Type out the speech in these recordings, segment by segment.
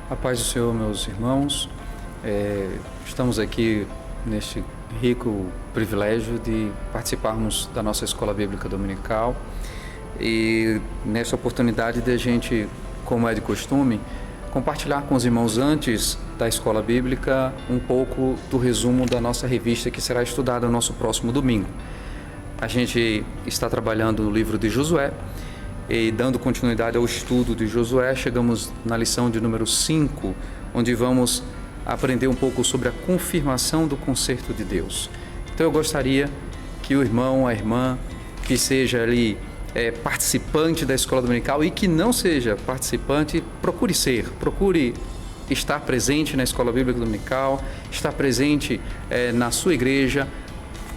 A paz do Senhor, meus irmãos. Estamos aqui neste rico privilégio de participarmos da nossa Escola Bíblica Dominical e nessa oportunidade de a gente, como é de costume, compartilhar com os irmãos antes da Escola Bíblica um pouco do resumo da nossa revista que será estudada no nosso próximo domingo. A gente está trabalhando no livro de Josué e dando continuidade ao estudo de Josué, chegamos na lição de número 5, onde vamos aprender um pouco sobre a confirmação do concerto de Deus. Então eu gostaria que o irmão, a irmã, que seja ali participante da Escola Dominical e que não seja participante, procure estar presente na Escola Bíblica Dominical, estar presente na sua igreja,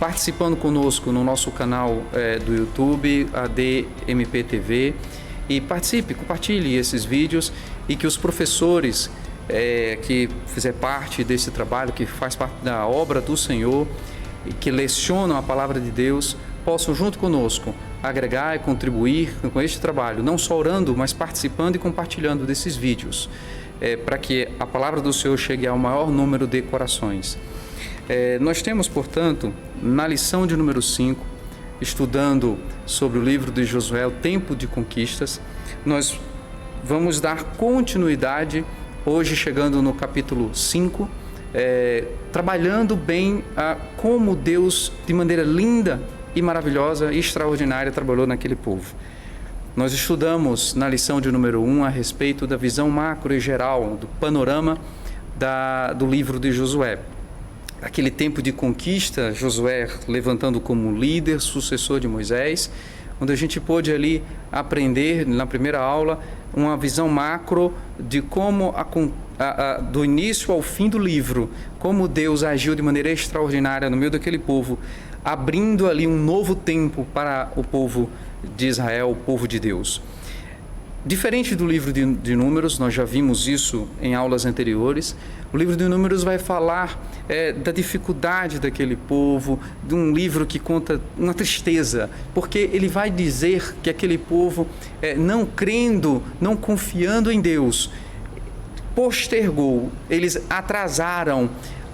participando conosco no nosso canal do YouTube, ADMP TV, e participe, compartilhe esses vídeos e que os professores que fizer parte desse trabalho, que faz parte da obra do Senhor e que lecionam a palavra de Deus, possam junto conosco agregar e contribuir com este trabalho, não só orando, mas participando e compartilhando desses vídeos, para que a palavra do Senhor chegue ao maior número de corações. Nós temos, portanto, na lição de número 5, estudando sobre o livro de Josué, o tempo de conquistas, nós vamos dar continuidade, hoje chegando no capítulo 5, trabalhando bem como Deus, de maneira linda e maravilhosa e extraordinária, trabalhou naquele povo. Nós estudamos na lição de número 1 a respeito da visão macro e geral, do panorama do livro de Josué. Aquele tempo de conquista, Josué levantando como líder, sucessor de Moisés, onde a gente pôde ali aprender, na primeira aula, uma visão macro de como, do início ao fim do livro, como Deus agiu de maneira extraordinária no meio daquele povo, abrindo ali um novo tempo para o povo de Israel, o povo de Deus. Diferente do livro de Números, nós já vimos isso em aulas anteriores, o livro de Números vai falar da dificuldade daquele povo, de um livro que conta uma tristeza, porque ele vai dizer que aquele povo, não crendo, não confiando em Deus, postergou, eles atrasaram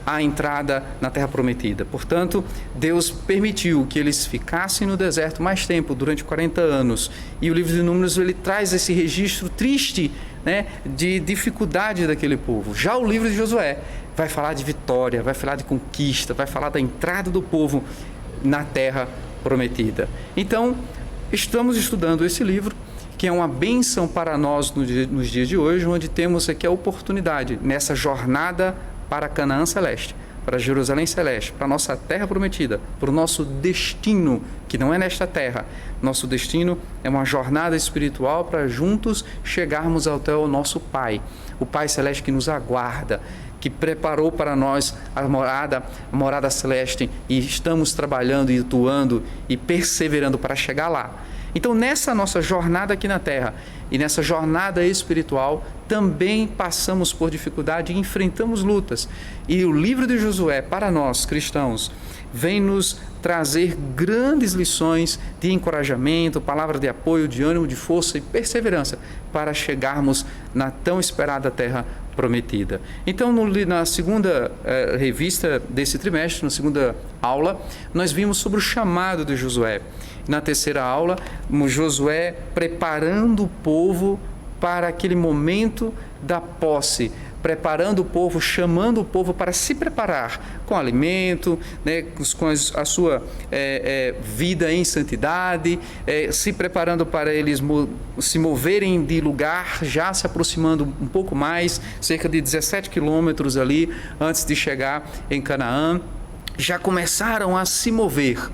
a entrada na Terra Prometida. Portanto, Deus permitiu que eles ficassem no deserto mais tempo, durante 40 anos. E o livro de Números, ele traz esse registro triste, né, de dificuldade daquele povo. Já o livro de Josué vai falar de vitória, vai falar de conquista, vai falar da entrada do povo na Terra Prometida. Então, estamos estudando esse livro, que é uma bênção para nós nos dias de hoje, onde temos aqui a oportunidade, nessa jornada para Canaã Celeste, para Jerusalém Celeste, para a nossa terra prometida, para o nosso destino, que não é nesta terra. Nosso destino é uma jornada espiritual para juntos chegarmos até o nosso Pai, o Pai Celeste que nos aguarda, que preparou para nós a morada celeste, e estamos trabalhando e atuando e perseverando para chegar lá. Então, nessa nossa jornada aqui na Terra e nessa jornada espiritual, também passamos por dificuldade e enfrentamos lutas. E o livro de Josué, para nós cristãos, vem nos trazer grandes lições de encorajamento, palavra de apoio, de ânimo, de força e perseverança para chegarmos na tão esperada Terra Prometida. Então, na segunda revista desse trimestre, na segunda aula, nós vimos sobre o chamado de Josué. Na terceira aula, Josué preparando o povo para aquele momento da posse, preparando o povo, chamando o povo para se preparar com alimento, né, com a sua vida em santidade, se preparando para eles se moverem de lugar, já se aproximando um pouco mais, cerca de 17 quilômetros ali, antes de chegar em Canaã. Já começaram a se mover.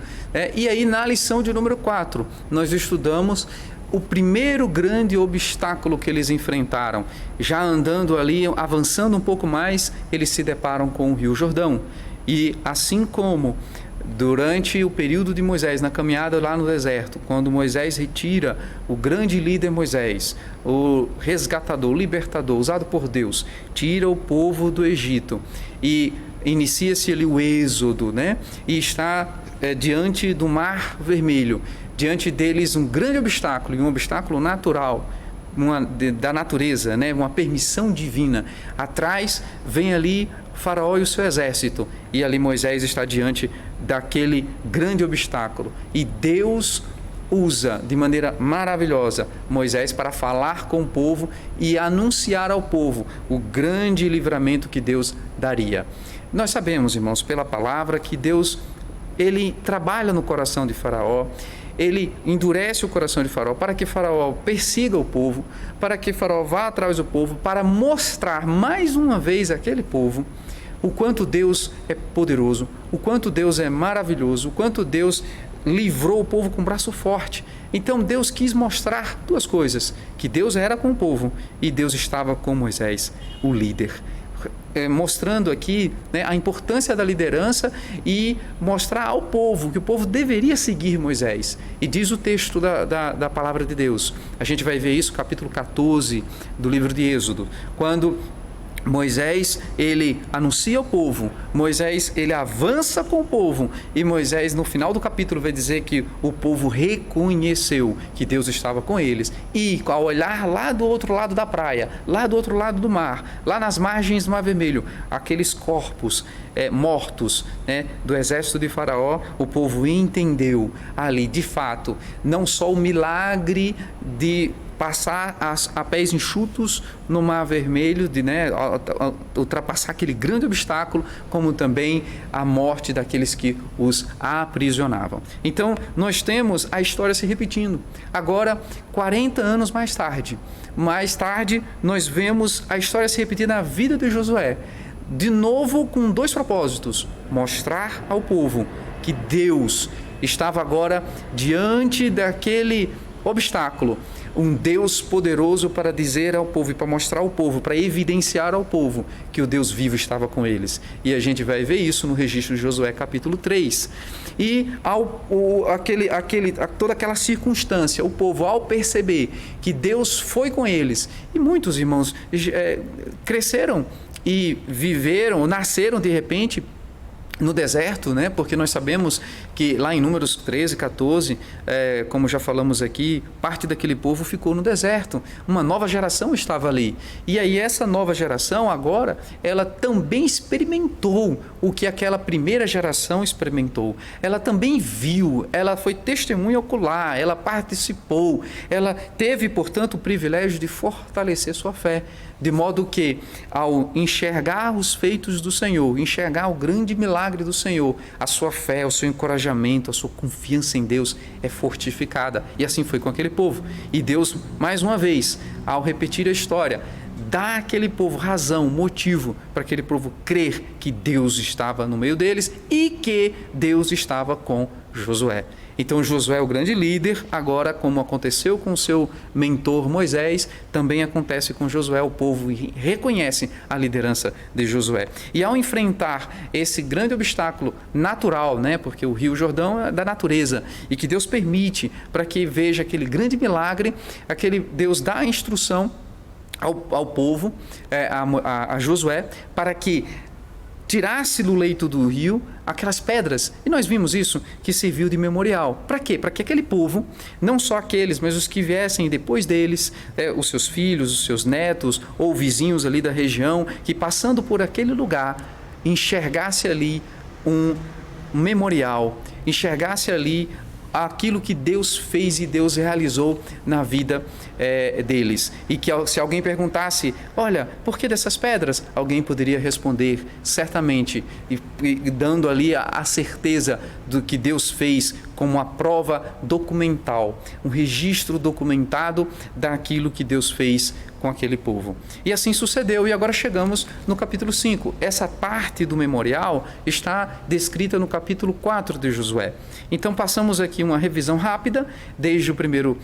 E aí, na lição de número 4, nós estudamos o primeiro grande obstáculo que eles enfrentaram. Já andando ali, avançando um pouco mais, eles se deparam com o Rio Jordão. E assim como durante o período de Moisés, na caminhada lá no deserto, quando Moisés retira o grande líder Moisés, o resgatador, o libertador, usado por Deus, tira o povo do Egito e inicia-se ali o êxodo, né? E está diante do Mar Vermelho, diante deles um grande obstáculo, e um obstáculo natural, da natureza, né? Uma permissão divina. Atrás vem ali Faraó e o seu exército, e ali Moisés está diante daquele grande obstáculo, e Deus usa de maneira maravilhosa Moisés para falar com o povo e anunciar ao povo o grande livramento que Deus daria. Nós sabemos, irmãos, pela palavra, que Deus, ele trabalha no coração de Faraó, ele endurece o coração de Faraó para que Faraó persiga o povo, para que Faraó vá atrás do povo, para mostrar mais uma vez àquele povo o quanto Deus é poderoso, o quanto Deus é maravilhoso, o quanto Deus livrou o povo com um braço forte. Então Deus quis mostrar duas coisas: que Deus era com o povo e Deus estava com Moisés, o líder. Mostrando aqui, né, a importância da liderança e mostrar ao povo que o povo deveria seguir Moisés. E diz o texto da palavra de Deus, a gente vai ver isso, capítulo 14 do livro de Êxodo, quando Moisés, ele anuncia ao povo, Moisés, ele avança com o povo, e Moisés, no final do capítulo, vai dizer que o povo reconheceu que Deus estava com eles, e ao olhar lá do outro lado da praia, lá do outro lado do mar, lá nas margens do Mar Vermelho, aqueles corpos mortos, né, do exército de Faraó, o povo entendeu ali, de fato, não só o milagre de passar a pés enxutos no Mar Vermelho, ultrapassar aquele grande obstáculo, como também a morte daqueles que os aprisionavam. Então, nós temos a história se repetindo. Agora, 40 anos mais tarde, nós vemos a história se repetir na vida de Josué, de novo com dois propósitos: mostrar ao povo que Deus estava agora diante daquele obstáculo, um Deus poderoso para dizer ao povo e para mostrar ao povo, para evidenciar ao povo que o Deus vivo estava com eles. E a gente vai ver isso no registro de Josué capítulo 3. E toda aquela circunstância, o povo, ao perceber que Deus foi com eles, e muitos irmãos cresceram e viveram, nasceram de repente no deserto, né? Porque nós sabemos que lá em Números 13, 14, como já falamos aqui, parte daquele povo ficou no deserto. Uma nova geração estava ali. E aí essa nova geração agora, ela também experimentou o que aquela primeira geração experimentou. Ela também viu, ela foi testemunha ocular, ela participou, ela teve, portanto, o privilégio de fortalecer sua fé. De modo que, ao enxergar os feitos do Senhor, enxergar o grande milagre do Senhor, a sua fé, o seu encorajamento, a sua confiança em Deus é fortificada. E assim foi com aquele povo. E Deus, mais uma vez, ao repetir a história, dá àquele povo razão, motivo para aquele povo crer que Deus estava no meio deles e que Deus estava com Josué. Então Josué é o grande líder. Agora, como aconteceu com o seu mentor Moisés, também acontece com Josué. O povo reconhece a liderança de Josué. E ao enfrentar esse grande obstáculo natural, né, porque o Rio Jordão é da natureza, e que Deus permite para que veja aquele grande milagre, Deus dá a instrução ao povo, a Josué, para que tirasse do leito do rio aquelas pedras. E nós vimos isso, que serviu de memorial. Para quê? Para que aquele povo, não só aqueles, mas os que viessem depois deles, os seus filhos, os seus netos, ou vizinhos ali da região, que passando por aquele lugar, enxergasse ali um memorial, enxergasse ali aquilo que Deus fez e Deus realizou na vida deles. E que se alguém perguntasse, olha, por que dessas pedras? Alguém poderia responder certamente, e dando ali a certeza do que Deus fez como uma prova documental, um registro documentado daquilo que Deus fez com aquele povo. E assim sucedeu, e agora chegamos no capítulo 5. Essa parte do memorial está descrita no capítulo 4 de Josué. Então passamos aqui uma revisão rápida, desde o primeiro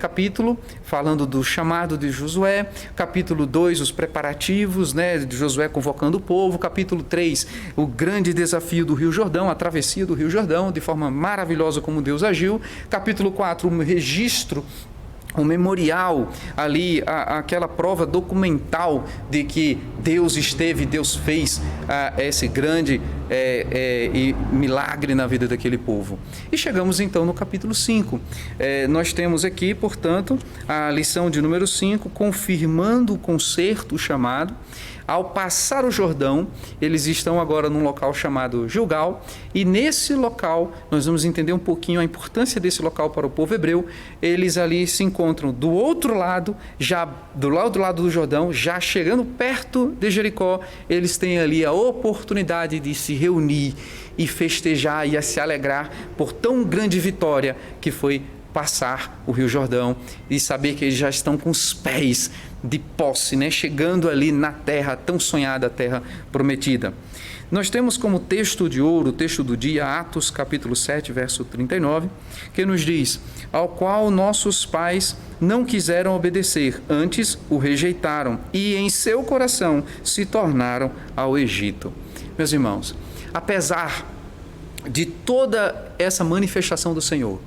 capítulo, falando do chamado de Josué, capítulo 2, os preparativos, né, de Josué convocando o povo, capítulo 3, o grande desafio do Rio Jordão, a travessia do Rio Jordão, de forma maravilhosa como Deus agiu, capítulo 4, um registro um memorial ali, aquela prova documental de que Deus esteve, Deus fez esse grande milagre na vida daquele povo. E chegamos então no capítulo 5. Nós temos aqui, portanto, a lição de número 5, confirmando o concerto, o chamado. Ao passar o Jordão, eles estão agora num local chamado Gilgal, e nesse local, nós vamos entender um pouquinho a importância desse local para o povo hebreu. Eles ali se encontram do outro lado, já do lado do Jordão, já chegando perto de Jericó, eles têm ali a oportunidade de se reunir e festejar e a se alegrar por tão grande vitória que foi passar o Rio Jordão e saber que eles já estão com os pés de posse, né? Chegando ali na terra tão sonhada, a terra prometida. Nós temos como texto de ouro, o texto do dia, Atos capítulo 7, verso 39, que nos diz: ao qual nossos pais não quiseram obedecer, antes o rejeitaram, e em seu coração se tornaram ao Egito. Meus irmãos, apesar de toda essa manifestação do Senhor,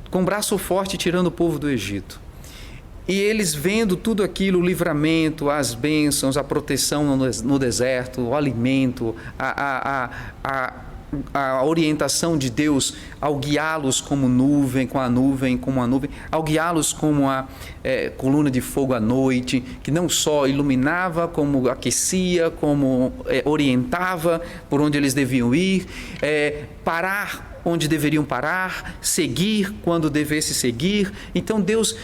com braço forte tirando o povo do Egito, e eles vendo tudo aquilo, o livramento, as bênçãos, a proteção no deserto, o alimento, a orientação de Deus ao guiá-los como nuvem, ao guiá-los como a coluna de fogo à noite, que não só iluminava, como aquecia, como orientava por onde eles deviam ir, parar onde deveriam parar, seguir quando devesse seguir. Então Deus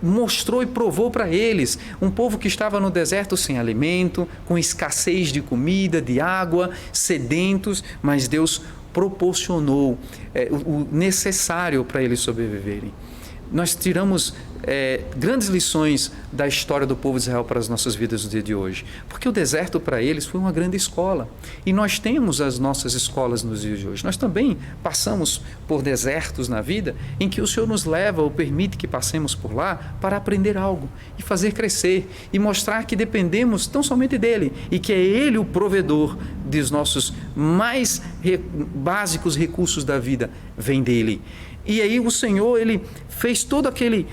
mostrou e provou para eles, um povo que estava no deserto sem alimento, com escassez de comida, de água, sedentos, mas Deus proporcionou o necessário para eles sobreviverem. Nós tiramos grandes lições da história do povo de Israel para as nossas vidas no dia de hoje, porque o deserto para eles foi uma grande escola, e nós temos as nossas escolas nos dias de hoje. Nós também passamos por desertos na vida em que o Senhor nos leva ou permite que passemos por lá para aprender algo e fazer crescer e mostrar que dependemos tão somente dele e que é ele o provedor dos nossos mais básicos recursos da vida, vem dele. E aí o Senhor, ele fez todo aquele,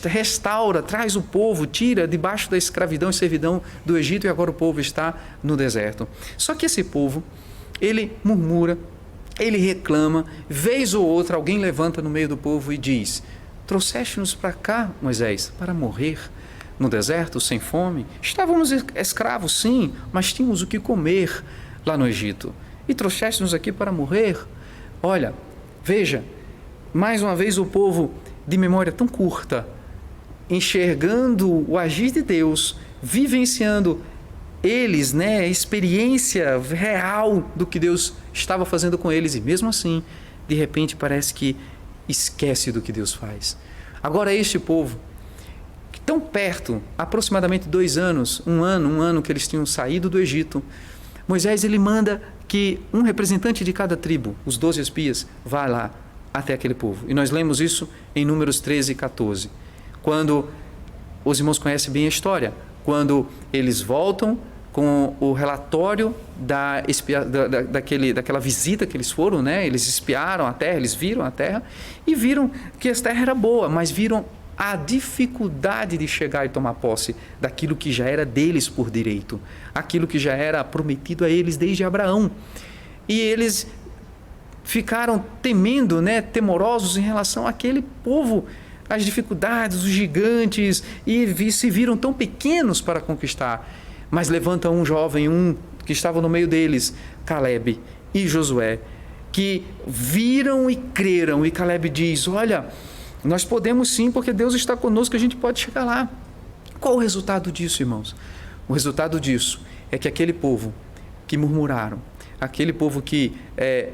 restaura, traz o povo, tira debaixo da escravidão e servidão do Egito, e agora o povo está no deserto. Só que esse povo, ele murmura, ele reclama, vez ou outra alguém levanta no meio do povo e diz: trouxeste-nos para cá, Moisés, para morrer no deserto, sem fome? Estávamos escravos, sim, mas tínhamos o que comer lá no Egito. E trouxeste-nos aqui para morrer? Olha, veja, mais uma vez o povo de memória tão curta, enxergando o agir de Deus, vivenciando eles, a experiência real do que Deus estava fazendo com eles, e mesmo assim, de repente parece que esquece do que Deus faz. Agora este povo, tão perto, aproximadamente 2 anos, um ano que eles tinham saído do Egito, Moisés ele manda que um representante de cada tribo, os 12 espias, vá lá até aquele povo. E nós lemos isso em Números 13 e 14. Quando os irmãos conhecem bem a história, quando eles voltam com o relatório daquela visita que eles foram, eles espiaram a terra, eles viram a terra e viram que a terra era boa, mas viram a dificuldade de chegar e tomar posse daquilo que já era deles por direito, aquilo que já era prometido a eles desde Abraão. E eles ficaram temendo, temorosos em relação àquele povo, as dificuldades, os gigantes, e se viram tão pequenos para conquistar. Mas levanta um jovem, que estava no meio deles, Calebe e Josué, que viram e creram. E Calebe diz: olha, nós podemos sim, porque Deus está conosco, a gente pode chegar lá. Qual o resultado disso, irmãos? O resultado disso é que aquele povo que murmuraram, aquele povo que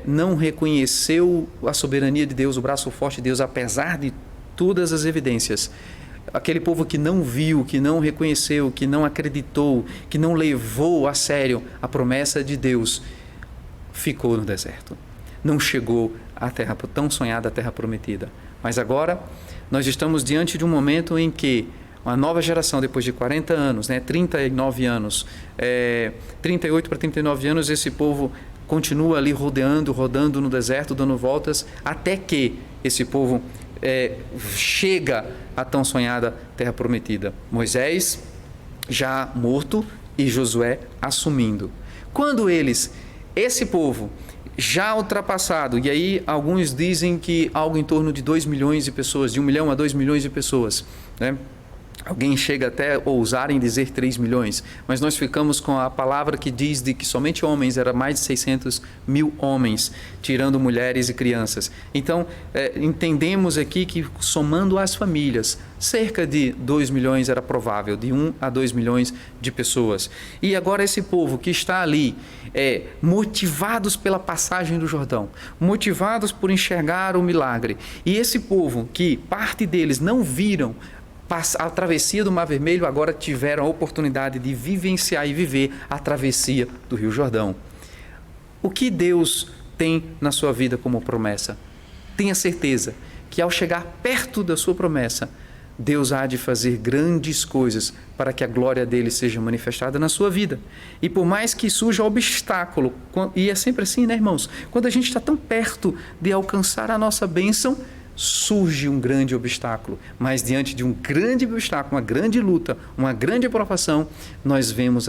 não reconheceu a soberania de Deus, o braço forte de Deus, apesar de todas as evidências, aquele povo que não viu, que não reconheceu, que não acreditou, que não levou a sério a promessa de Deus, ficou no deserto. Não chegou à terra tão sonhada, a terra prometida. Mas agora nós estamos diante de um momento em que uma nova geração, depois de 40 anos, 39 anos, 38 para 39 anos, esse povo continua ali rodando no deserto, dando voltas, até que esse povo chega à tão sonhada terra prometida. Moisés já morto e Josué assumindo. Quando esse povo já ultrapassado, e aí alguns dizem que algo em torno de 2 milhões de pessoas, de 1 milhão a 2 milhões de pessoas, né? Alguém chega até a ousar em dizer 3 milhões, mas nós ficamos com a palavra que diz de que somente homens, era mais de 600 mil homens, tirando mulheres e crianças. Então, entendemos aqui que somando as famílias, cerca de 2 milhões era provável, de 1 a 2 milhões de pessoas. E agora esse povo que está ali, motivados pela passagem do Jordão, motivados por enxergar o milagre, e esse povo que parte deles não viram a travessia do Mar Vermelho, agora tiveram a oportunidade de vivenciar e viver a travessia do Rio Jordão. O que Deus tem na sua vida como promessa? Tenha certeza que ao chegar perto da sua promessa, Deus há de fazer grandes coisas para que a glória dele seja manifestada na sua vida. E por mais que surja obstáculo, e é sempre assim, né, irmãos? Quando a gente está tão perto de alcançar a nossa bênção, surge um grande obstáculo, mas diante de um grande obstáculo, uma grande luta, uma grande provação, nós vemos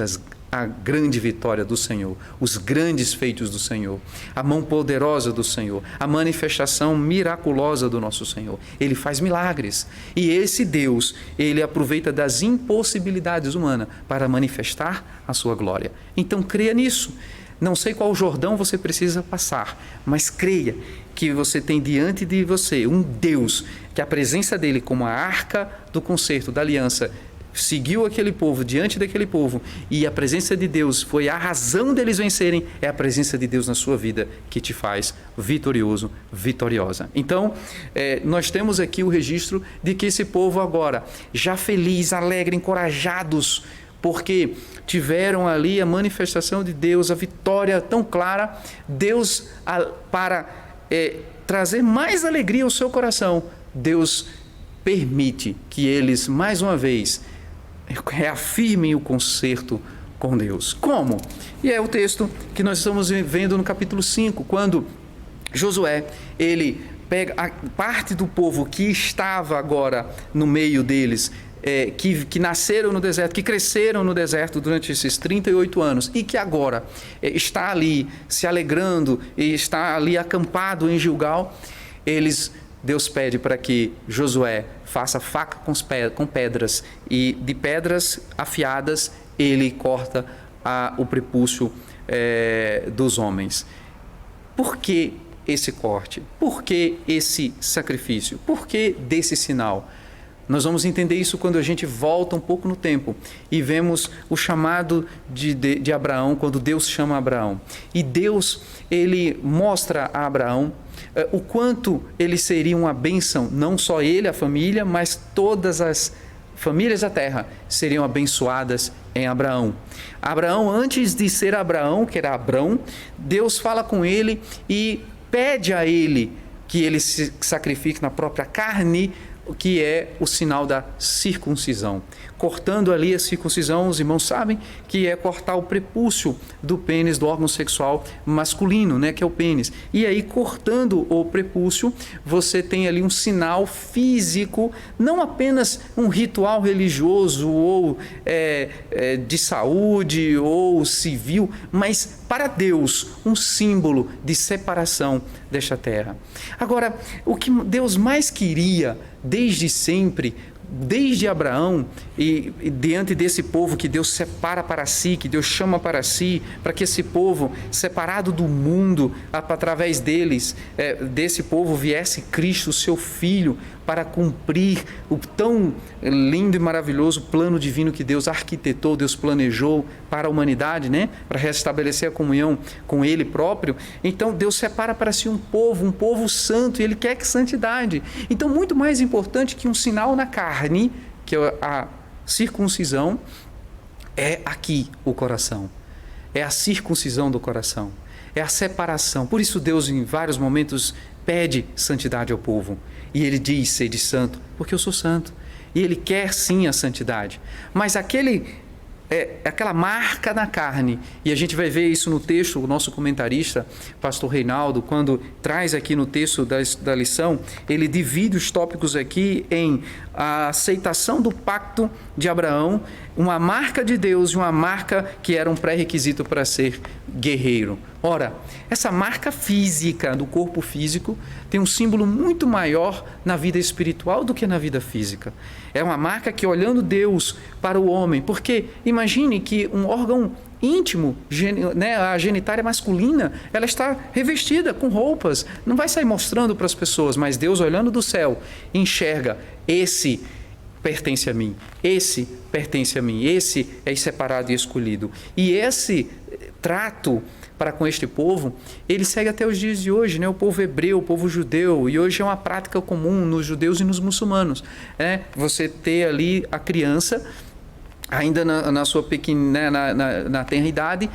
a grande vitória do Senhor, os grandes feitos do Senhor, a mão poderosa do Senhor, a manifestação miraculosa do nosso Senhor. Ele faz milagres e esse Deus, ele aproveita das impossibilidades humanas para manifestar a sua glória. Então creia nisso. Não sei qual Jordão você precisa passar, mas creia que você tem diante de você um Deus, que a presença dele como a arca do concerto, da aliança, seguiu aquele povo, diante daquele povo, e a presença de Deus foi a razão deles vencerem, é a presença de Deus na sua vida que te faz vitorioso, vitoriosa. Então, nós temos aqui o registro de que esse povo agora, já feliz, alegre, encorajados, porque tiveram ali a manifestação de Deus, a vitória tão clara, Deus, para trazer mais alegria ao seu coração, Deus permite que eles, mais uma vez, reafirmem o concerto com Deus. Como? E é o texto que nós estamos vendo no capítulo 5, quando Josué, ele pega a parte do povo que estava agora no meio deles, que nasceram no deserto, que cresceram no deserto durante esses 38 anos e que agora está ali se alegrando e está ali acampado em Gilgal, Deus pede para que Josué faça faca com pedras e de pedras afiadas ele corta o prepúcio dos homens. Por que esse corte? Por que esse sacrifício? Por que desse sinal? Nós vamos entender isso quando a gente volta um pouco no tempo e vemos o chamado de Abraão, quando Deus chama Abraão. E Deus, ele mostra a Abraão o quanto ele seria uma bênção, não só ele, a família, mas todas as famílias da terra seriam abençoadas em Abraão. Abraão, antes de ser Abraão, que era Abrão, Deus fala com ele e pede a ele que ele se sacrifique na própria carne, que é o sinal da circuncisão. Cortando ali a circuncisão, os irmãos sabem que é cortar o prepúcio do pênis, do órgão sexual masculino, né, que é o pênis. E aí, cortando o prepúcio, você tem ali um sinal físico, não apenas um ritual religioso ou de saúde ou civil, mas para Deus, um símbolo de separação desta terra. Agora, o que Deus mais queria desde sempre, desde Abraão e diante desse povo que Deus separa para si, que Deus chama para si, para que esse povo separado do mundo, através desse povo viesse Cristo, seu Filho, para cumprir o tão lindo e maravilhoso plano divino que Deus arquitetou, Deus planejou para a humanidade, né? Para restabelecer a comunhão com Ele próprio. Então Deus separa para si um povo santo, e Ele quer que santidade. Então, muito mais importante que um sinal na carne, que é a circuncisão, é aqui o coração, é a circuncisão do coração, é a separação. Por isso Deus em vários momentos pede santidade ao povo, e ele diz: sede santo, porque eu sou santo. E ele quer sim a santidade, mas aquele aquela marca na carne. E a gente vai ver isso no texto, o nosso comentarista, pastor Reinaldo, quando traz aqui no texto da lição, ele divide os tópicos aqui em a aceitação do pacto de Abraão, uma marca de Deus e uma marca que era um pré-requisito para ser guerreiro. Ora, essa marca física do corpo físico tem um símbolo muito maior na vida espiritual do que na vida física. É uma marca que, olhando Deus para o homem, porque imagine que um órgão íntimo, a genitália masculina, ela está revestida com roupas, não vai sair mostrando para as pessoas, mas Deus, olhando do céu, enxerga: esse pertence a mim, esse pertence a mim, esse é separado e escolhido. E esse trato para com este povo, ele segue até os dias de hoje, né? O povo hebreu, o povo judeu, e hoje é uma prática comum nos judeus e nos muçulmanos, né? Você ter ali a criança, ainda na sua pequena, na tenra idade,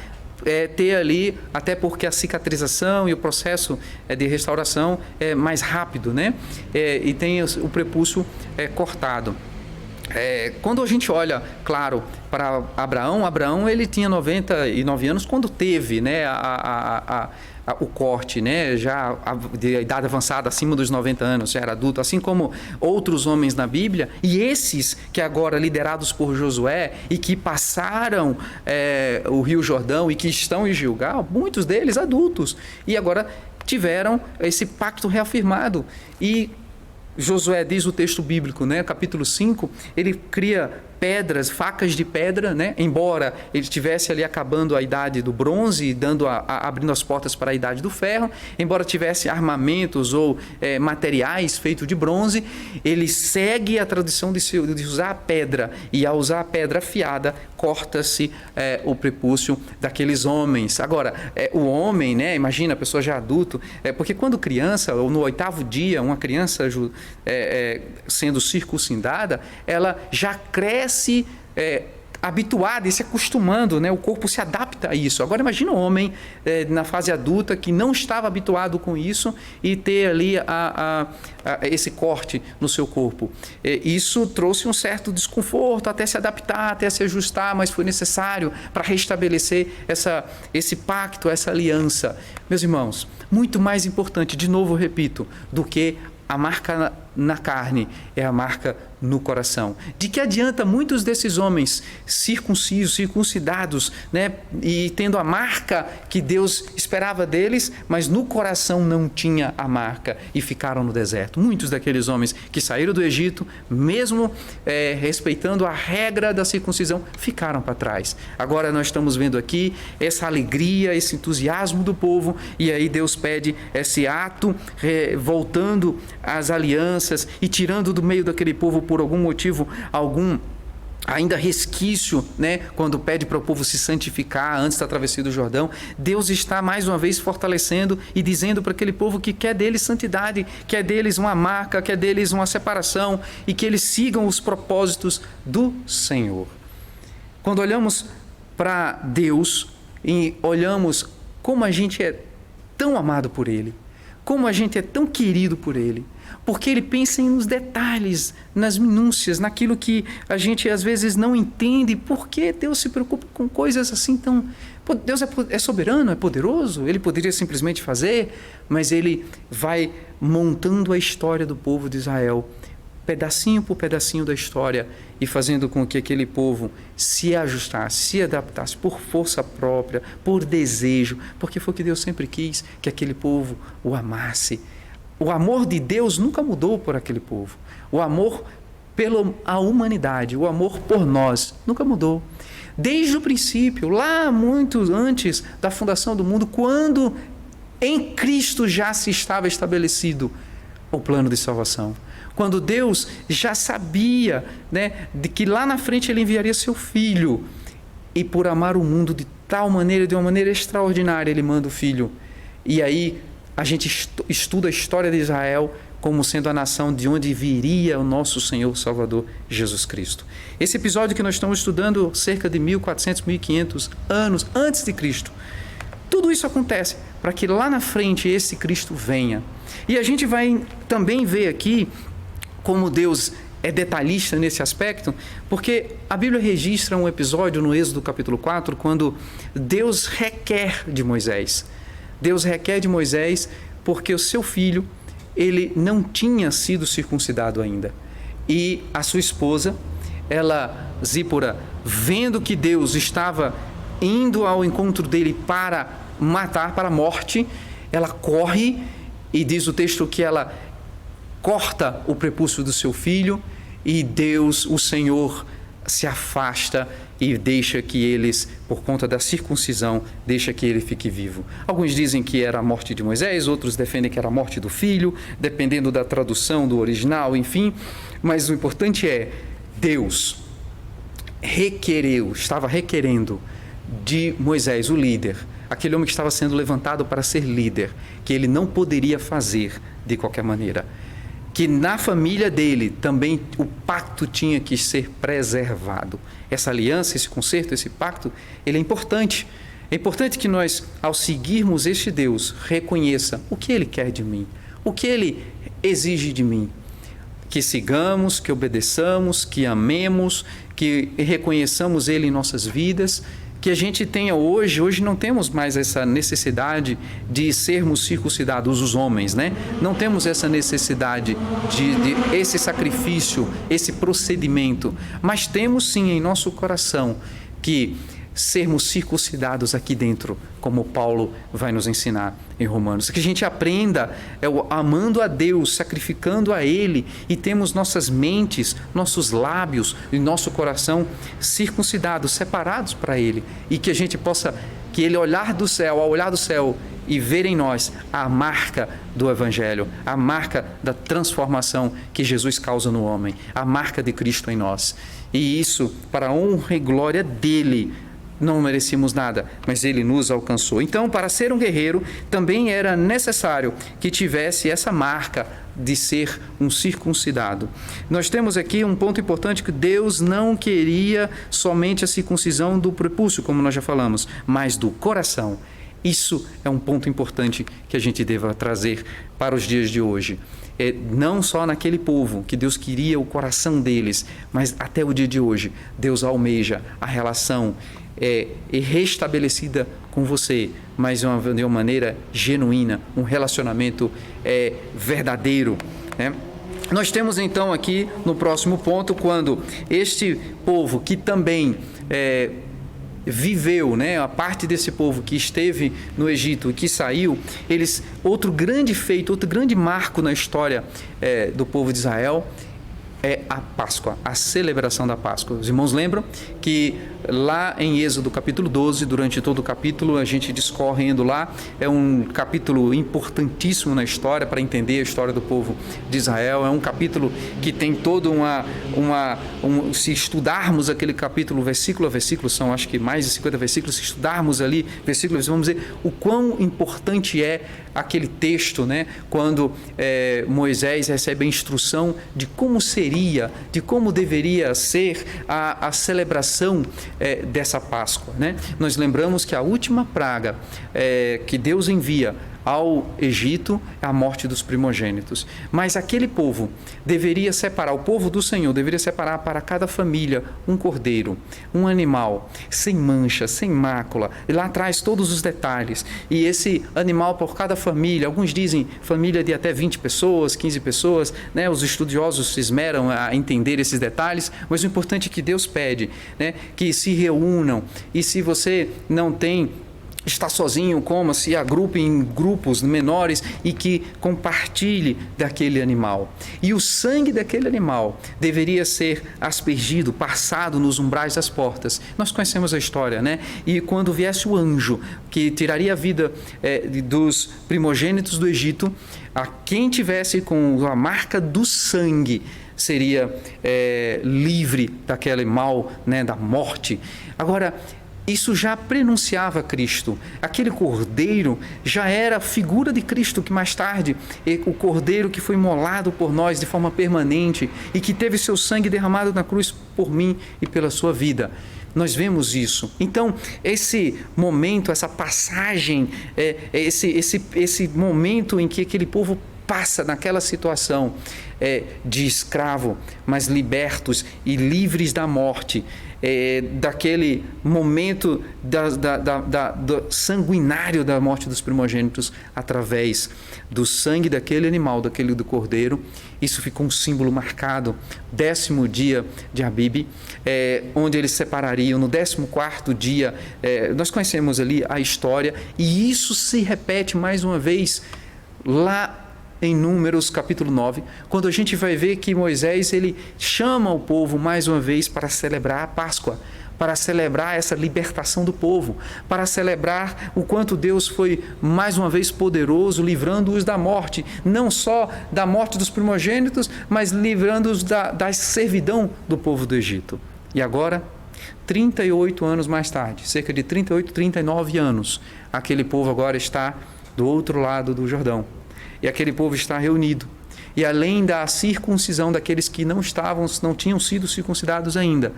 ter ali, até porque a cicatrização e o processo de restauração é mais rápido, né? E tem o prepúcio cortado. Quando a gente olha, claro, para Abraão ele tinha 99 anos quando teve, né, o corte, né, já de idade avançada, acima dos 90 anos, já era adulto, assim como outros homens na Bíblia, e esses que agora liderados por Josué e que passaram o Rio Jordão e que estão em Gilgal, muitos deles adultos, e agora tiveram esse pacto reafirmado. E Josué, diz o texto bíblico, né, capítulo 5, ele cria pedras, facas de pedra, né, embora ele estivesse ali acabando a idade do bronze, abrindo as portas para a idade do ferro, embora tivesse armamentos ou materiais feitos de bronze, ele segue a tradição de usar a pedra, e ao usar a pedra afiada, corta-se o prepúcio daqueles homens. Agora, o homem, né, imagina a pessoa já adulto, porque quando criança, ou no 8º dia, uma criança sendo circuncidada, ela já cresce habituada e se acostumando, né? O corpo se adapta a isso. Agora imagina um homem na fase adulta que não estava habituado com isso e ter ali esse corte no seu corpo. Isso trouxe um certo desconforto até se adaptar, até se ajustar, mas foi necessário para restabelecer esse pacto, essa aliança. Meus irmãos, muito mais importante, de novo repito, do que a marca na carne, é a marca no coração. De que adianta muitos desses homens circuncidados, né, e tendo a marca que Deus esperava deles, mas no coração não tinha a marca e ficaram no deserto. Muitos daqueles homens que saíram do Egito, mesmo respeitando a regra da circuncisão, ficaram para trás. Agora nós estamos vendo aqui essa alegria, esse entusiasmo do povo, e aí Deus pede esse ato, voltando às alianças e tirando do meio daquele povo, por algum motivo, ainda resquício, né? Quando pede para o povo se santificar antes da travessia do Jordão, Deus está mais uma vez fortalecendo e dizendo para aquele povo que quer deles santidade, quer deles uma marca, quer deles uma separação, e que eles sigam os propósitos do Senhor. Quando olhamos para Deus e olhamos como a gente é tão amado por Ele, como a gente é tão querido por Ele, porque Ele pensa nos detalhes, nas minúcias, naquilo que a gente às vezes não entende. Por que Deus se preocupa com coisas assim tão... Deus é soberano, é poderoso, Ele poderia simplesmente fazer, mas Ele vai montando a história do povo de Israel, pedacinho por pedacinho da história, e fazendo com que aquele povo se ajustasse, se adaptasse por força própria, por desejo, porque foi o que Deus sempre quis, que aquele povo o amasse. O amor de Deus nunca mudou por aquele povo. O amor pela humanidade, o amor por nós, nunca mudou. Desde o princípio, lá muito antes da fundação do mundo, quando em Cristo já se estava estabelecido o plano de salvação. Quando Deus já sabia, né, de que lá na frente Ele enviaria seu Filho, e por amar o mundo de tal maneira, de uma maneira extraordinária, Ele manda o Filho. E aí a gente estuda a história de Israel como sendo a nação de onde viria o nosso Senhor Salvador Jesus Cristo. Esse episódio que nós estamos estudando, cerca de 1400, 1500 anos antes de Cristo, tudo isso acontece para que lá na frente esse Cristo venha. E a gente vai também ver aqui como Deus é detalhista nesse aspecto? Porque a Bíblia registra um episódio no Êxodo capítulo 4, quando Deus requer de Moisés. Deus requer de Moisés porque o seu filho, ele não tinha sido circuncidado ainda. E a sua esposa, Zípora, vendo que Deus estava indo ao encontro dele para matar, para a morte, ela corre e diz o texto que ela corta o prepúcio do seu filho e Deus, o Senhor, se afasta e deixa que eles, por conta da circuncisão, deixa que ele fique vivo. Alguns dizem que era a morte de Moisés, outros defendem que era a morte do filho, dependendo da tradução do original, enfim. Mas o importante é, Deus estava requerendo de Moisés, o líder, aquele homem que estava sendo levantado para ser líder, que ele não poderia fazer de qualquer maneira. Que na família dele também o pacto tinha que ser preservado. Essa aliança, esse concerto, esse pacto, ele é importante. É importante que nós, ao seguirmos este Deus, reconheça o que ele quer de mim, o que ele exige de mim. Que sigamos, que obedeçamos, que amemos, que reconheçamos ele em nossas vidas, que a gente tenha hoje não temos mais essa necessidade de sermos circuncidados, os homens, né? Não temos essa necessidade de esse sacrifício, esse procedimento, mas temos sim em nosso coração que sermos circuncidados aqui dentro, como Paulo vai nos ensinar em Romanos. Que a gente aprenda amando a Deus, sacrificando a Ele, e temos nossas mentes, nossos lábios e nosso coração circuncidados, separados para Ele, e que a gente possa, que Ele ao olhar do céu e ver em nós a marca do Evangelho, a marca da transformação que Jesus causa no homem, a marca de Cristo em nós. E isso, para a honra e glória dEle, não merecíamos nada, mas Ele nos alcançou. Então, para ser um guerreiro, também era necessário que tivesse essa marca de ser um circuncidado. Nós temos aqui um ponto importante, que Deus não queria somente a circuncisão do prepúcio, como nós já falamos, mas do coração. Isso é um ponto importante que a gente deva trazer para os dias de hoje. Não só naquele povo que Deus queria o coração deles, mas até o dia de hoje, Deus almeja a relação restabelecida com você, mas de uma maneira genuína, um relacionamento verdadeiro, né? Nós temos então aqui no próximo ponto, quando este povo que também viveu, né, a parte desse povo que esteve no Egito e que saiu, outro grande feito, outro grande marco na história do povo de Israel é a Páscoa, a celebração da Páscoa. Os irmãos lembram que lá em Êxodo capítulo 12, durante todo o capítulo, a gente discorre indo lá, é um capítulo importantíssimo na história, para entender a história do povo de Israel, é um capítulo que tem todo se estudarmos aquele capítulo versículo a versículo, são acho que mais de 50 versículos, se estudarmos ali versículos, vamos ver o quão importante é aquele texto, né, quando Moisés recebe a instrução de como seria, de como deveria ser a celebração dessa Páscoa, né? Nós lembramos que a última praga que Deus envia ao Egito é a morte dos primogênitos. Mas aquele povo deveria separar, o povo do Senhor deveria separar para cada família um cordeiro, um animal, sem mancha, sem mácula. E lá traz todos os detalhes. E esse animal por cada família, alguns dizem família de até 20 pessoas, 15 pessoas, né? Os estudiosos se esmeram a entender esses detalhes, mas o importante é que Deus pede, né, que se reúnam. E se você não está sozinho, se agrupe em grupos menores e que compartilhe daquele animal. E o sangue daquele animal deveria ser aspergido, passado nos umbrais das portas. Nós conhecemos a história, né? E quando viesse o anjo que tiraria a vida dos primogênitos do Egito, a quem tivesse com a marca do sangue seria livre daquele mal, né, da morte. Agora, isso já prenunciava Cristo. Aquele cordeiro já era a figura de Cristo, que mais tarde, o cordeiro que foi imolado por nós de forma permanente e que teve seu sangue derramado na cruz por mim e pela sua vida. Nós vemos isso. Então, esse momento, essa passagem, esse momento em que aquele povo passa naquela situação de escravo, mas libertos e livres da morte, daquele momento do sanguinário da morte dos primogênitos, através do sangue daquele animal, daquele do cordeiro. Isso ficou um símbolo marcado, 10º dia de Abib, onde eles separariam no 14º dia. Nós conhecemos ali a história, e isso se repete mais uma vez lá em Números capítulo 9, quando a gente vai ver que Moisés ele chama o povo mais uma vez para celebrar a Páscoa, para celebrar essa libertação do povo, para celebrar o quanto Deus foi mais uma vez poderoso, livrando-os da morte, não só da morte dos primogênitos, mas livrando-os da servidão do povo do Egito. E agora, 38 anos mais tarde, cerca de 38, 39 anos, aquele povo agora está do outro lado do Jordão. E aquele povo está reunido. E além da circuncisão daqueles que não tinham sido circuncidados ainda,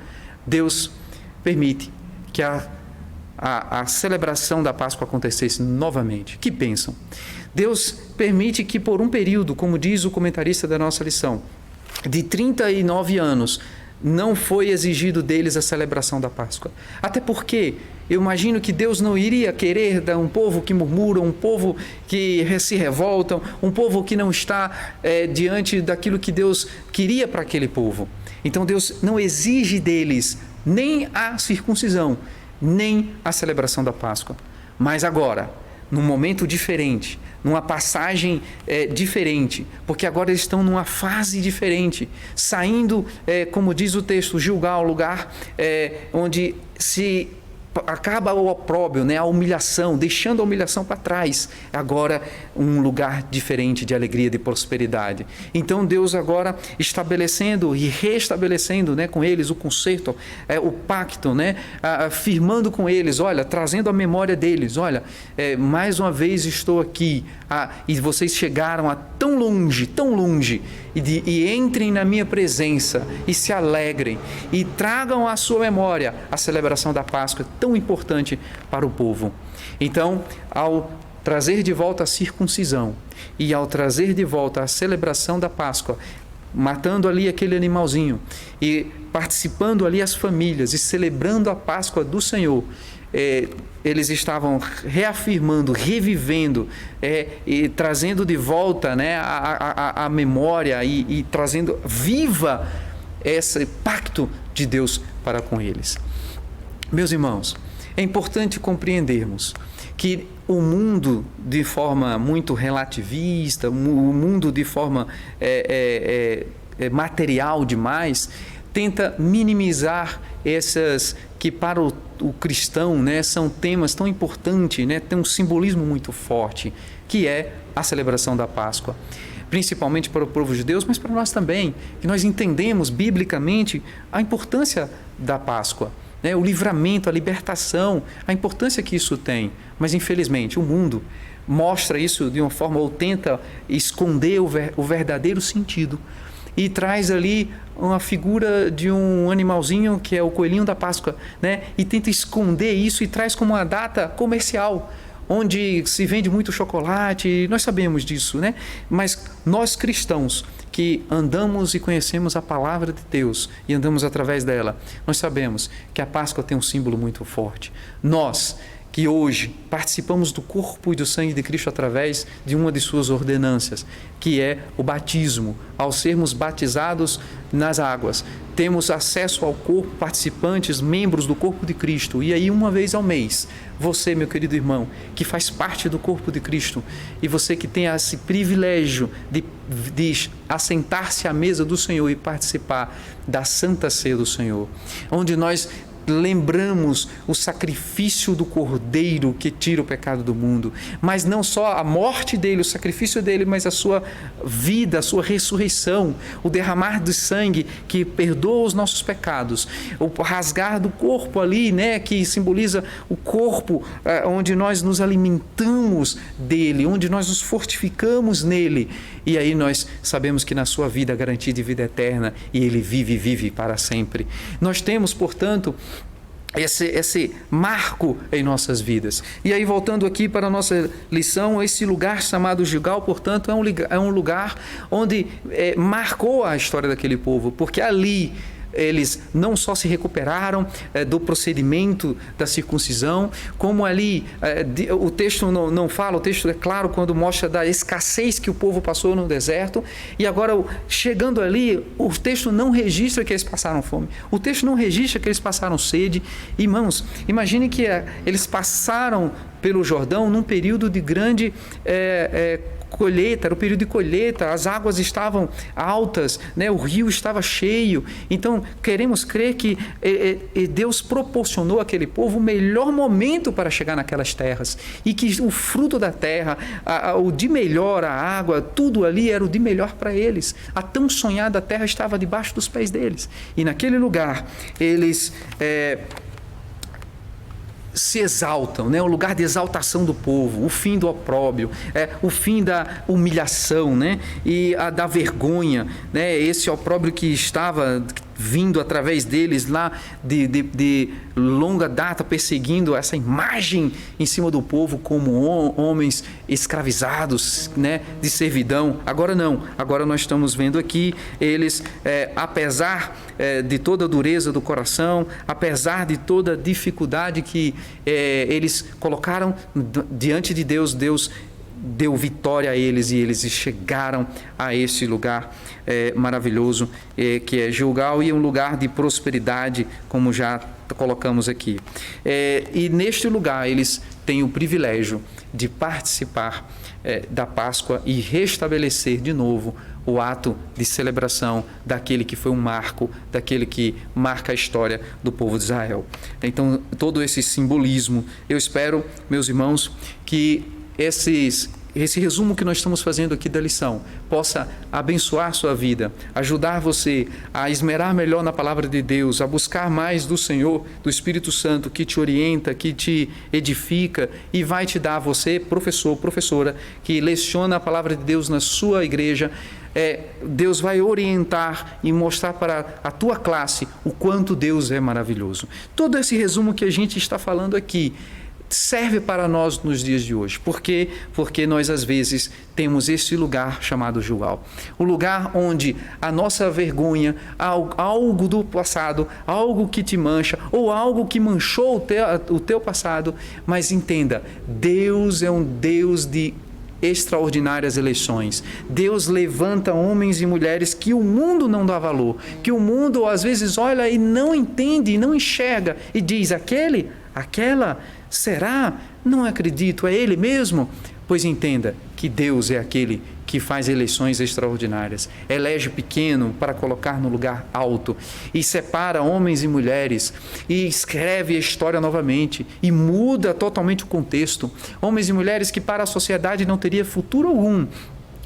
Deus permite que a celebração da Páscoa acontecesse novamente. Que bênção! Deus permite que por um período, como diz o comentarista da nossa lição, de 39 anos, não foi exigido deles a celebração da Páscoa. Até porque eu imagino que Deus não iria querer dar um povo que murmura, um povo que se revolta, um povo que não está diante daquilo que Deus queria para aquele povo. Então Deus não exige deles nem a circuncisão, nem a celebração da Páscoa. Mas agora, num momento diferente, numa passagem diferente, porque agora eles estão numa fase diferente, saindo, como diz o texto, Gilgal, lugar onde se acaba o opróbrio, a humilhação, deixando a humilhação para trás. Agora um lugar diferente de alegria, de prosperidade. Então Deus agora estabelecendo e restabelecendo com eles o concerto, o pacto, firmando com eles, olha, trazendo a memória deles, olha, mais uma vez estou aqui, e vocês chegaram a tão longe, e entrem na minha presença e se alegrem e tragam à sua memória a celebração da Páscoa, tão importante para o povo. Então, ao trazer de volta a circuncisão e ao trazer de volta a celebração da Páscoa, matando ali aquele animalzinho e participando ali as famílias e celebrando a Páscoa do Senhor, eles estavam reafirmando, revivendo e trazendo de volta a memória e trazendo viva esse pacto de Deus para com eles. Meus irmãos, é importante compreendermos que o mundo de forma muito relativista, o mundo de forma material demais, tenta minimizar essas que para o cristão são temas tão importantes, tem um simbolismo muito forte, que é a celebração da Páscoa. Principalmente para o povo de Deus, mas para nós também, que nós entendemos biblicamente a importância da Páscoa, o livramento, a libertação, a importância que isso tem. Mas infelizmente o mundo mostra isso de uma forma, ou tenta esconder o verdadeiro sentido, e traz ali uma figura de um animalzinho que é o coelhinho da Páscoa, e tenta esconder isso e traz como uma data comercial, onde se vende muito chocolate, nós sabemos disso, mas nós cristãos que andamos e conhecemos a palavra de Deus e andamos através dela, nós sabemos que a Páscoa tem um símbolo muito forte. Nós que hoje participamos do corpo e do sangue de Cristo através de uma de suas ordenanças, que é o batismo. Ao sermos batizados nas águas, temos acesso ao corpo, participantes, membros do corpo de Cristo. E aí, uma vez ao mês, você, meu querido irmão, que faz parte do corpo de Cristo, e você que tem esse privilégio de assentar-se à mesa do Senhor e participar da Santa Ceia do Senhor, onde nós lembramos o sacrifício do Cordeiro que tira o pecado do mundo, mas não só a morte dele, o sacrifício dele, mas a sua vida, a sua ressurreição, o derramar de sangue que perdoa os nossos pecados, o rasgar do corpo ali, que simboliza o corpo onde nós nos alimentamos dele, onde nós nos fortificamos nele, e aí nós sabemos que na sua vida garantida de vida eterna, e ele vive para sempre. Nós temos, portanto, esse marco em nossas vidas. E aí, voltando aqui para a nossa lição, esse lugar chamado Gilgal, portanto, é um lugar onde marcou a história daquele povo, porque ali eles não só se recuperaram do procedimento da circuncisão, como ali o texto não fala, o texto é claro quando mostra da escassez que o povo passou no deserto, e agora chegando ali, o texto não registra que eles passaram fome, o texto não registra que eles passaram sede. Irmãos, imagine que eles passaram pelo Jordão num período de grande colheita, era o período de colheita, as águas estavam altas, né? O rio estava cheio. Então queremos crer que Deus proporcionou àquele povo o melhor momento para chegar naquelas terras, e que o fruto da terra, o de melhor, a água, tudo ali era o de melhor para eles. A tão sonhada terra estava debaixo dos pés deles, e naquele lugar eles se exaltam, né? O lugar de exaltação do povo, o fim do opróbrio, o fim da humilhação, né? E da vergonha, né? Esse opróbrio que estava vindo através deles lá de longa data, perseguindo essa imagem em cima do povo como homens escravizados, né, de servidão. Agora não, agora nós estamos vendo aqui eles, apesar de toda a dureza do coração, apesar de toda a dificuldade que eles colocaram diante de Deus, Deus deu vitória a eles, e eles chegaram a esse lugar maravilhoso que é Gilgal, e um lugar de prosperidade, como já colocamos aqui. E neste lugar eles têm o privilégio de participar da Páscoa e restabelecer de novo o ato de celebração daquele que foi um marco, daquele que marca a história do povo de Israel. Então, todo esse simbolismo, eu espero, meus irmãos, que esse resumo que nós estamos fazendo aqui da lição possa abençoar sua vida, ajudar você a esmerar melhor na palavra de Deus, a buscar mais do Senhor, do Espírito Santo, que te orienta, que te edifica e vai te dar a você, professor, professora, que leciona a palavra de Deus na sua igreja. Deus vai orientar e mostrar para a tua classe o quanto Deus é maravilhoso. Todo esse resumo que a gente está falando aqui serve para nós nos dias de hoje. Por quê? Porque nós às vezes temos esse lugar chamado Gilgal. O lugar onde a nossa vergonha, algo do passado, algo que te mancha, ou algo que manchou o teu passado, mas entenda, Deus é um Deus de extraordinárias eleições. Deus levanta homens e mulheres que o mundo não dá valor, que o mundo às vezes olha e não entende, não enxerga, e diz, aquela, será? Não acredito, é ele mesmo? Pois entenda que Deus é aquele que faz eleições extraordinárias, elege pequeno para colocar no lugar alto, e separa homens e mulheres, e escreve a história novamente, e muda totalmente o contexto. Homens e mulheres que para a sociedade não teria futuro algum,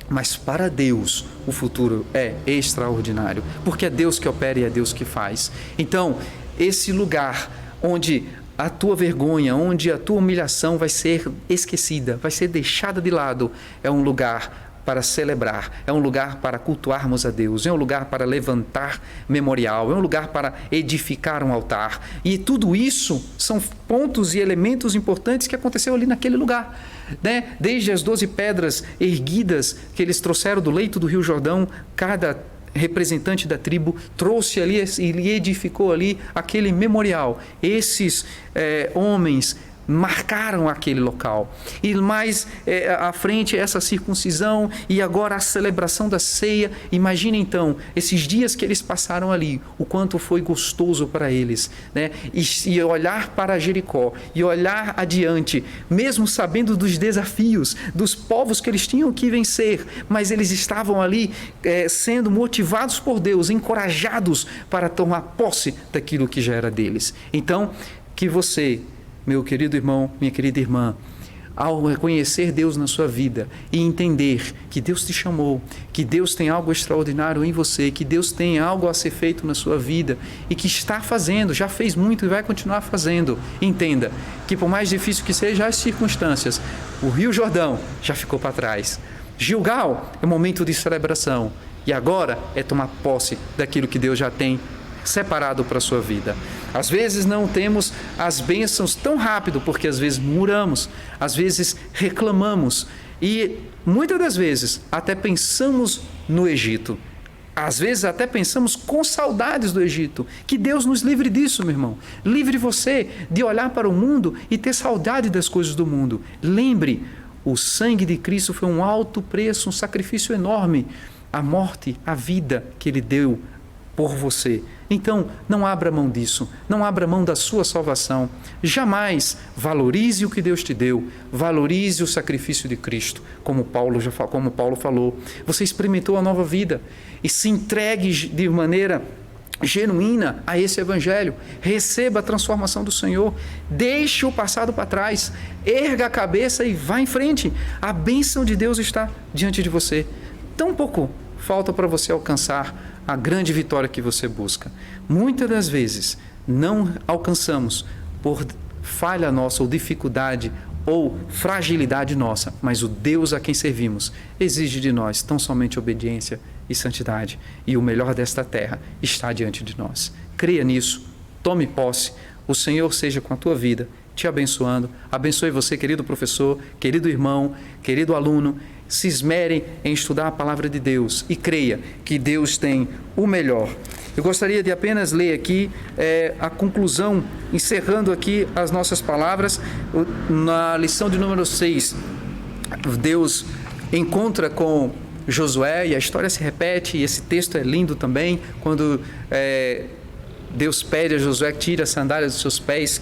mas para Deus o futuro é extraordinário, porque é Deus que opera e é Deus que faz. Então, esse lugar onde a tua vergonha, onde a tua humilhação vai ser esquecida, vai ser deixada de lado, é um lugar para celebrar, é um lugar para cultuarmos a Deus, é um lugar para levantar memorial, é um lugar para edificar um altar. E tudo isso são pontos e elementos importantes que aconteceu ali naquele lugar, né? Desde as 12 pedras erguidas que eles trouxeram do leito do Rio Jordão, cada representante da tribo trouxe ali e edificou ali aquele memorial. Esses homens marcaram aquele local. E mais à frente essa circuncisão e agora a celebração da ceia. Imagina então esses dias que eles passaram ali, o quanto foi gostoso para eles, né? E olhar para Jericó e olhar adiante, mesmo sabendo dos desafios, dos povos que eles tinham que vencer, mas eles estavam ali sendo motivados por Deus, encorajados para tomar posse daquilo que já era deles. Então, que você, meu querido irmão, minha querida irmã, ao reconhecer Deus na sua vida e entender que Deus te chamou, que Deus tem algo extraordinário em você, que Deus tem algo a ser feito na sua vida e que está fazendo, já fez muito e vai continuar fazendo, entenda que por mais difícil que sejam as circunstâncias, o Rio Jordão já ficou para trás. Gilgal é um momento de celebração e agora é tomar posse daquilo que Deus já tem separado para a sua vida. Às vezes não temos as bênçãos tão rápido, porque às vezes murmuramos, às vezes reclamamos e muitas das vezes até pensamos no Egito. Às vezes até pensamos com saudades do Egito. Que Deus nos livre disso, meu irmão. Livre você de olhar para o mundo e ter saudade das coisas do mundo. Lembre, o sangue de Cristo foi um alto preço, um sacrifício enorme. A morte, a vida que Ele deu por você. Então, não abra mão disso, não abra mão da sua salvação. Jamais valorize o que Deus te deu, valorize o sacrifício de Cristo, como Paulo falou. Você experimentou a nova vida e se entregue de maneira genuína a esse evangelho. Receba a transformação do Senhor. Deixe o passado para trás. Erga a cabeça e vá em frente. A bênção de Deus está diante de você. Tão pouco falta para você alcançar a grande vitória que você busca. Muitas das vezes não alcançamos por falha nossa ou dificuldade ou fragilidade nossa, mas o Deus a quem servimos exige de nós tão somente obediência e santidade, e o melhor desta terra está diante de nós. Creia nisso, tome posse, o Senhor seja com a tua vida, te abençoando. Abençoe você, querido professor, querido irmão, querido aluno. Se esmere em estudar a palavra de Deus e creia que Deus tem o melhor. Eu gostaria de apenas ler aqui a conclusão, encerrando aqui as nossas palavras. Na lição de número 6, Deus encontra com Josué e a história se repete, e esse texto é lindo também, quando Deus pede a Josué que tire as sandálias dos seus pés,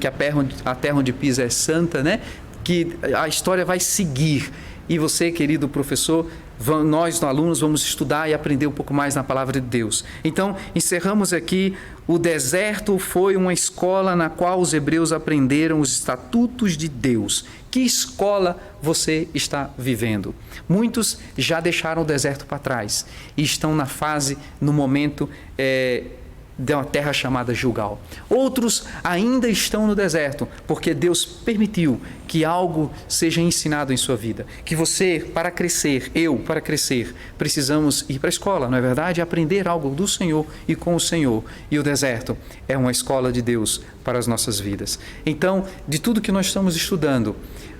que a terra onde pisa é santa, né? Que a história vai seguir. E você, querido professor, nós, alunos, vamos estudar e aprender um pouco mais na palavra de Deus. Então, encerramos aqui. O deserto foi uma escola na qual os hebreus aprenderam os estatutos de Deus. Que escola você está vivendo? Muitos já deixaram o deserto para trás e estão no momento de uma terra chamada Gilgal. Outros ainda estão no deserto, porque Deus permitiu que algo seja ensinado em sua vida. Que você, para crescer, para crescer, precisamos ir para a escola, não é verdade? Aprender algo do Senhor e com o Senhor. E o deserto é uma escola de Deus para as nossas vidas. Então, de tudo que nós estamos estudando,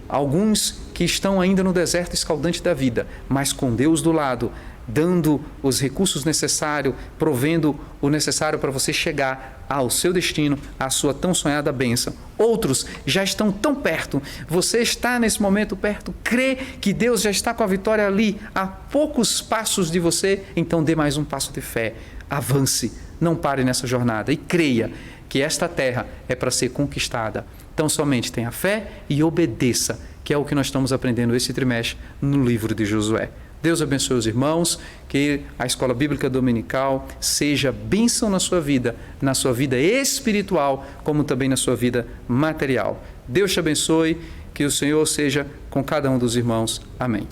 alguns que estão ainda no deserto escaldante da vida, mas com Deus do lado, dando os recursos necessários, provendo o necessário para você chegar ao seu destino, à sua tão sonhada bênção. Outros já estão tão perto, você está nesse momento perto, crê que Deus já está com a vitória ali, a poucos passos de você, então dê mais um passo de fé, avance, não pare nessa jornada e creia que esta terra é para ser conquistada. Então somente tenha fé e obedeça, que é o que nós estamos aprendendo esse trimestre no livro de Josué. Deus abençoe os irmãos, que a Escola Bíblica Dominical seja bênção na sua vida espiritual, como também na sua vida material. Deus te abençoe, que o Senhor seja com cada um dos irmãos. Amém.